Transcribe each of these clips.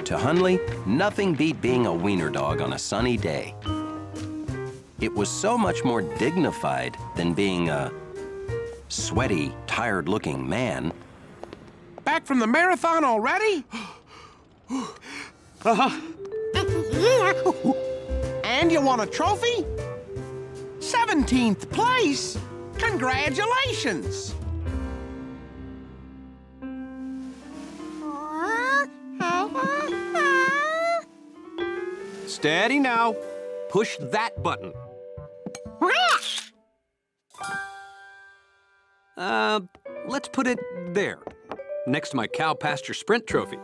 To Hunley, nothing beat being a wiener dog on a sunny day. It was so much more dignified than being a sweaty, tired-looking man. Back from the marathon already? Uh-huh. And you won a trophy? 17th place! Congratulations! Steady now. Push that button. Let's put it there, next to my cow pasture sprint trophy.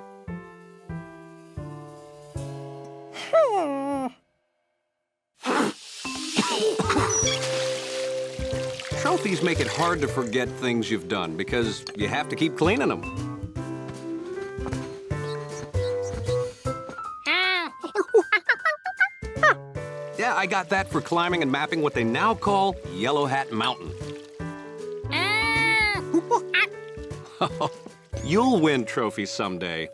Trophies make it hard to forget things you've done because you have to keep cleaning them. Yeah, I got that for climbing and mapping what they now call Yellow Hat Mountain. You'll win trophies someday.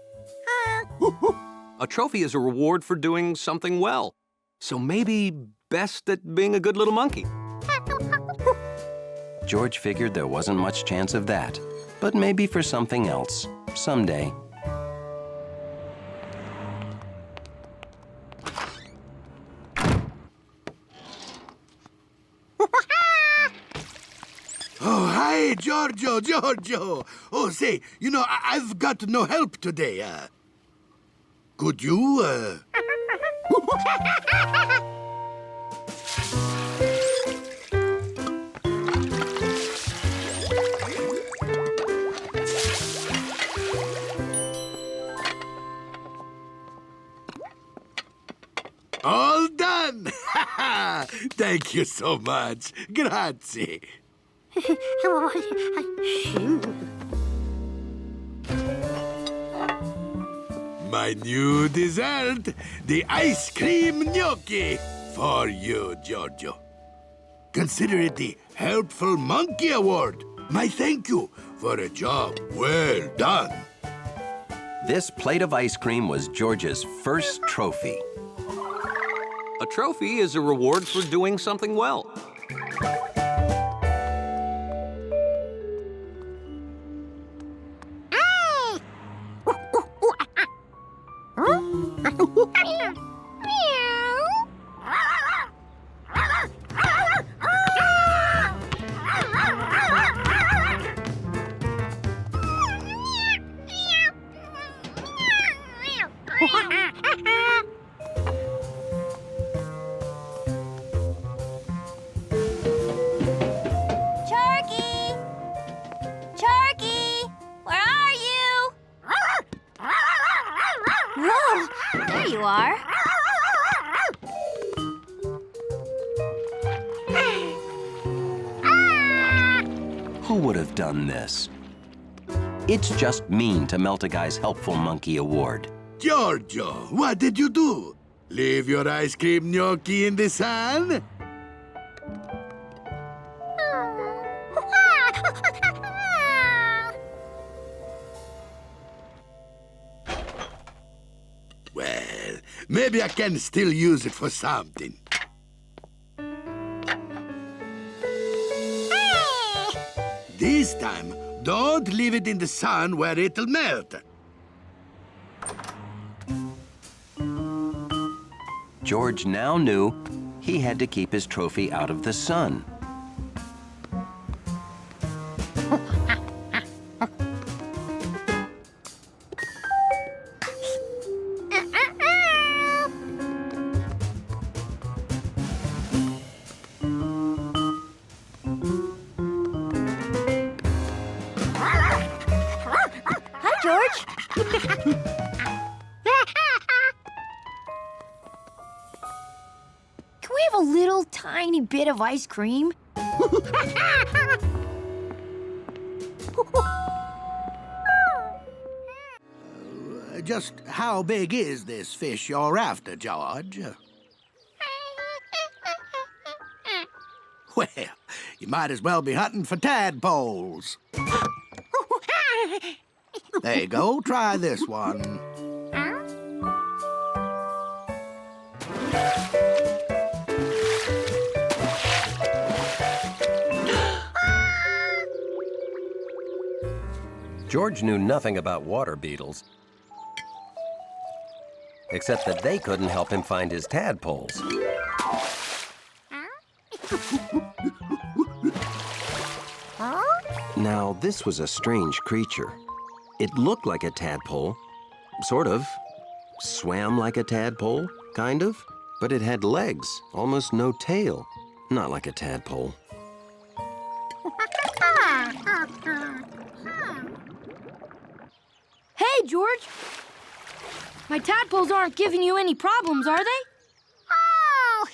A trophy is a reward for doing something well. So maybe best at being a good little monkey. George figured there wasn't much chance of that, but maybe for something else, someday. Oh, hi, Giorgio. Oh, say, you know, I've got no help today. Could you, All done! Thank you so much. Grazie. My new dessert, the ice cream gnocchi, for you, Giorgio. Consider it the Helpful Monkey Award. My thank you for a job well done. This plate of ice cream was George's first trophy. A trophy is a reward for doing something well. Who would have done this? It's just mean to melt a guy's Helpful Monkey Award. Giorgio, what did you do? Leave your ice cream gnocchi in the sun? Well, maybe I can still use it for something. This time, don't leave it in the sun where it'll melt. George now knew he had to keep his trophy out of the sun. A little tiny bit of ice cream? Just how big is this fish you're after, George? Well, you might as well be hunting for tadpoles. There you go, try this one. George knew nothing about water beetles, except that they couldn't help him find his tadpoles. Now, this was a strange creature. It looked like a tadpole, sort of. Swam like a tadpole, kind of. But it had legs, almost no tail. Not like a tadpole. Hey, George. My tadpoles aren't giving you any problems, are they? Oh!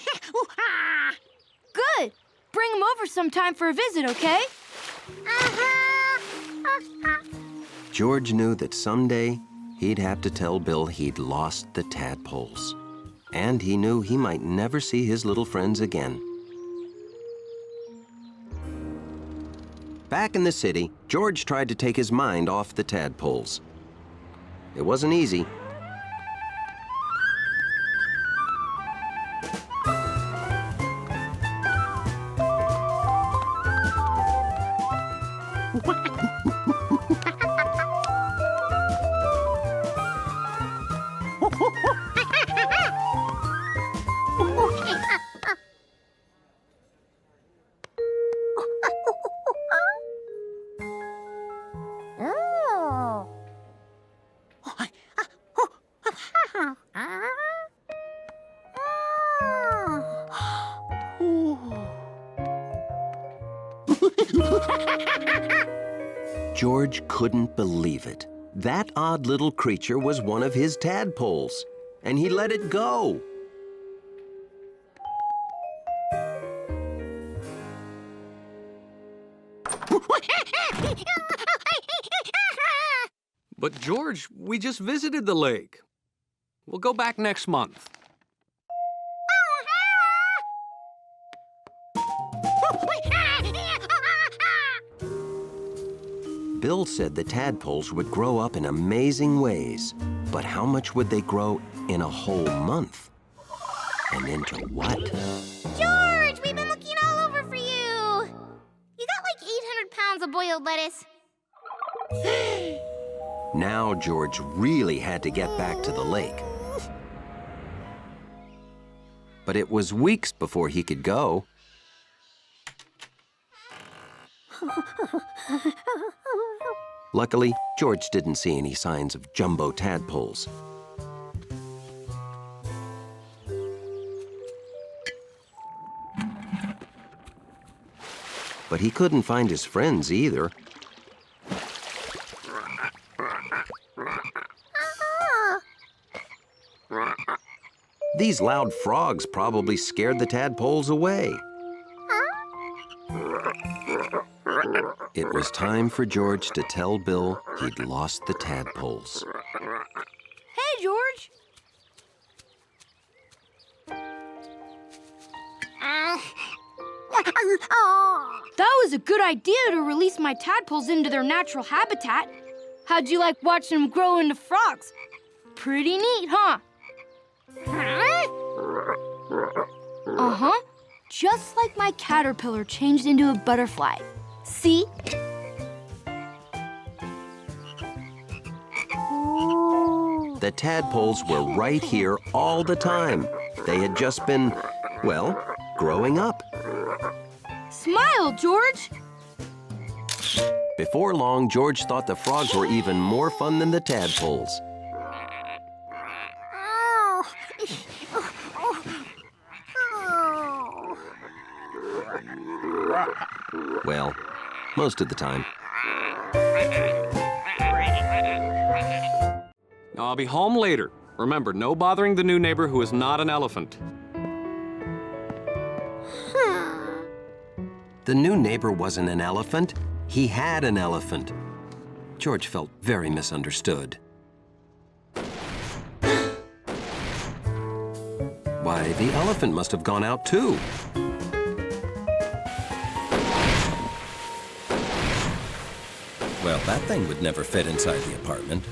Good. Bring them over sometime for a visit, okay? George knew that someday he'd have to tell Bill he'd lost the tadpoles. And he knew he might never see his little friends again. Back in the city, George tried to take his mind off the tadpoles. It wasn't easy. George couldn't believe it. That odd little creature was one of his tadpoles, and he let it go. But George, we just visited the lake. We'll go back next month. Bill said the tadpoles would grow up in amazing ways, but how much would they grow in a whole month? And into what? George, we've been looking all over for you. You got like 800 pounds of boiled lettuce. Now George really had to get back to the lake. But it was weeks before he could go. Luckily, George didn't see any signs of jumbo tadpoles. But he couldn't find his friends either. These loud frogs probably scared the tadpoles away. It was time for George to tell Bill he'd lost the tadpoles. Hey, George. That was a good idea to release my tadpoles into their natural habitat. How'd you like watching them grow into frogs? Pretty neat, huh? Uh-huh. Just like my caterpillar changed into a butterfly. See? The tadpoles were right here all the time. They had just been, well, growing up. Smile, George. Before long, George thought the frogs were even more fun than the tadpoles. Well, most of the time. I'll be home later. Remember, no bothering the new neighbor who is not an elephant. The new neighbor wasn't an elephant. He had an elephant. George felt very misunderstood. Why, the elephant must have gone out too. Well, that thing would never fit inside the apartment.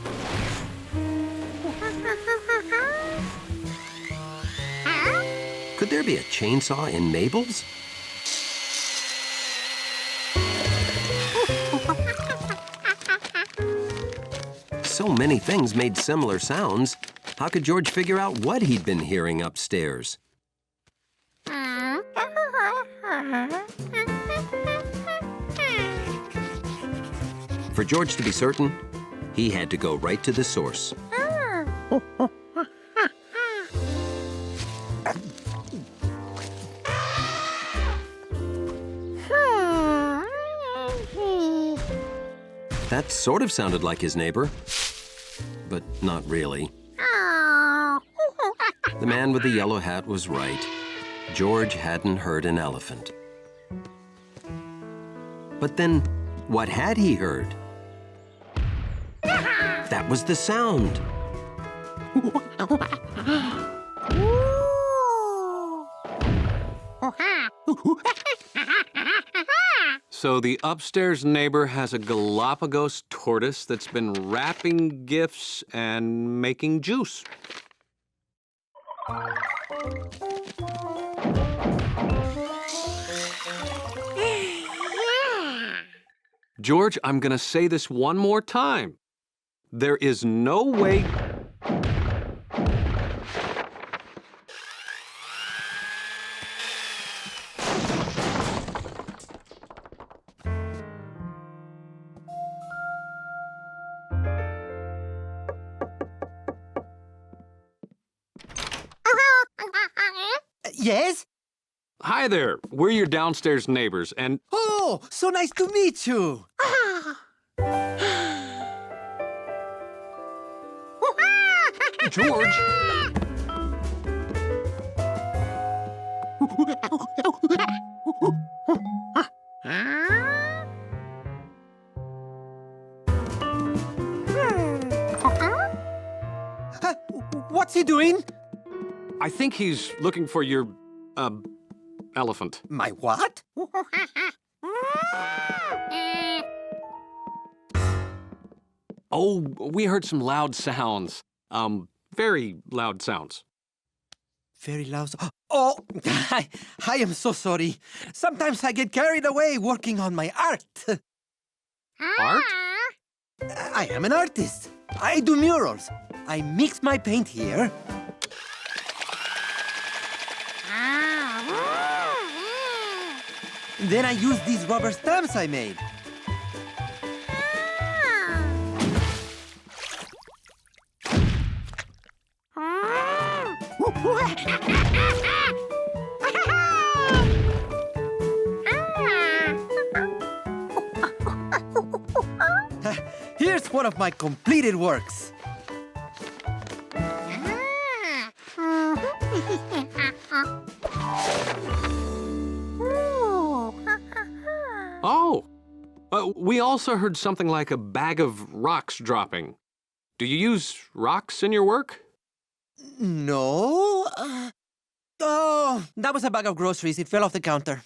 there be a chainsaw in Mabel's? So many things made similar sounds. How could George figure out what he'd been hearing upstairs? For George to be certain, he had to go right to the source. That sort of sounded like his neighbor, but not really. The man with the yellow hat was right. George hadn't heard an elephant. But then, what had he heard? That was the sound. So the upstairs neighbor has a Galapagos tortoise that's been wrapping gifts and making juice. George, I'm gonna say this one more time. There is no way... Yes? Hi there, we're your downstairs neighbors, and... Oh, so nice to meet you. George! What's he doing? I think he's looking for your, elephant. My what? Oh, we heard some loud sounds. Very loud sounds. Very loud. Oh, I am so sorry. Sometimes I get carried away working on my art. Art? I am an artist. I do murals. I mix my paint here. Then I use these rubber stamps I made. Here's one of my completed works. Oh! We also heard something like a bag of rocks dropping. Do you use rocks in your work? No. Oh, that was a bag of groceries. It fell off the counter.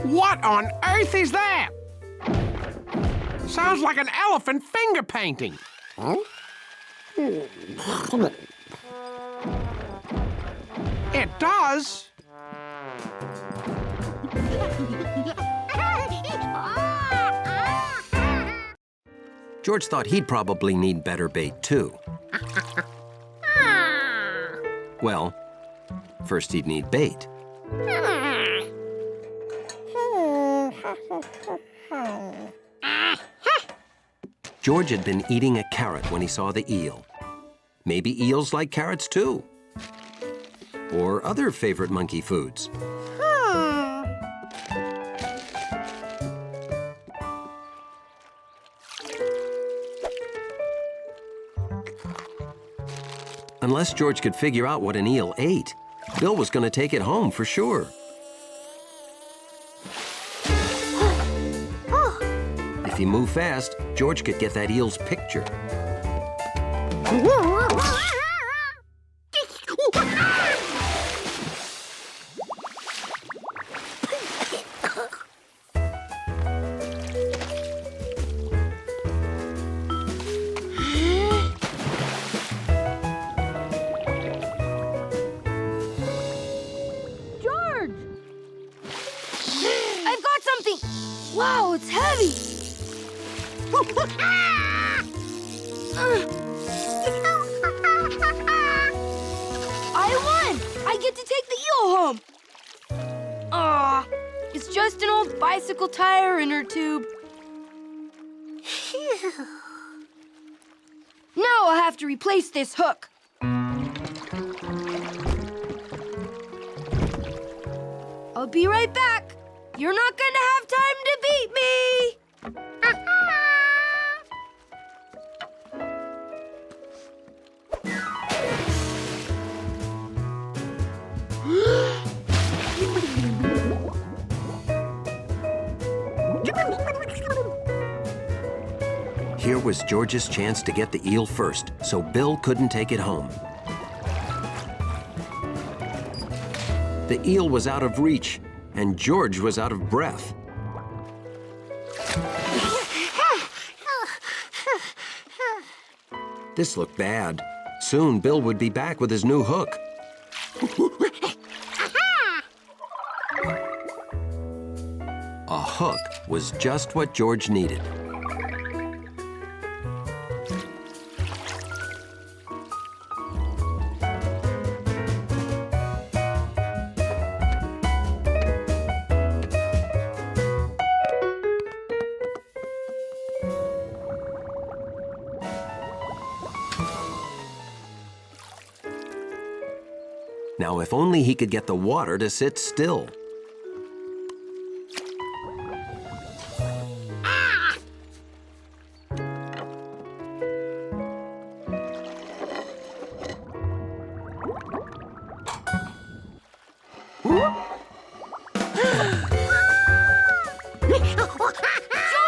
What on earth is that? Sounds like an elephant finger painting. Huh? It does. George thought he'd probably need better bait, too. Well, first he'd need bait. George had been eating a carrot when he saw the eel. Maybe eels like carrots, too. Or other favorite monkey foods. Unless George could figure out what an eel ate, Bill was going to take it home for sure. If he moved fast, George could get that eel's picture. George! I've got something! Wow, it's heavy! I won! I get to take the eel home! Aw, it's just an old bicycle tire inner tube. Now I'll have to replace this hook. I'll be right back. You're not gonna have time to beat me! Here was George's chance to get the eel first, so Bill couldn't take it home. The eel was out of reach, and George was out of breath. This looked bad. Soon, Bill would be back with his new hook. A hook was just what George needed. Now, if only he could get the water to sit still.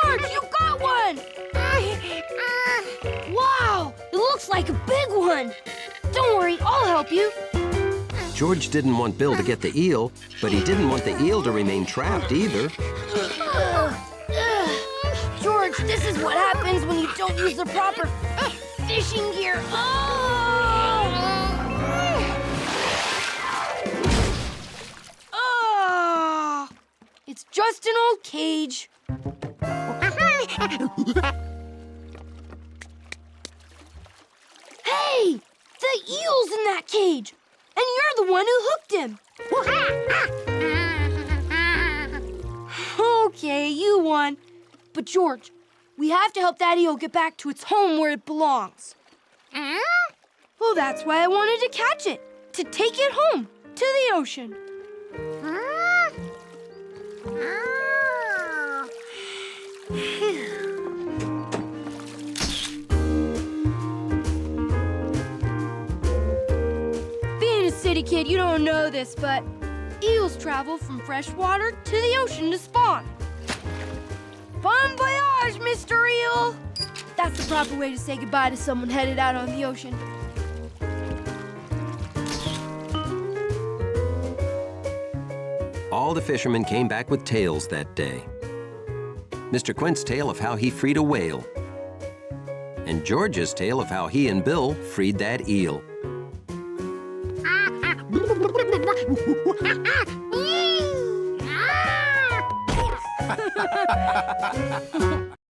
George, you got one! Wow, it looks like a big one. Don't worry, I'll help you. George didn't want Bill to get the eel, but he didn't want the eel to remain trapped either. George, this is what happens when you don't use the proper fishing gear. Oh! It's just an old cage. Hey! The eel's in that cage! And you're the one who hooked him. Okay, you won. But George, we have to help that eel get back to its home where it belongs. Well, that's why I wanted to catch it, to take it home, to the ocean. Being a city kid, you don't know this, but eels travel from fresh water to the ocean to spawn. Bon voyage, Mr. Eel! That's the proper way to say goodbye to someone headed out on the ocean. All the fishermen came back with tales that day. Mr. Quint's tale of how he freed a whale, and George's tale of how he and Bill freed that eel.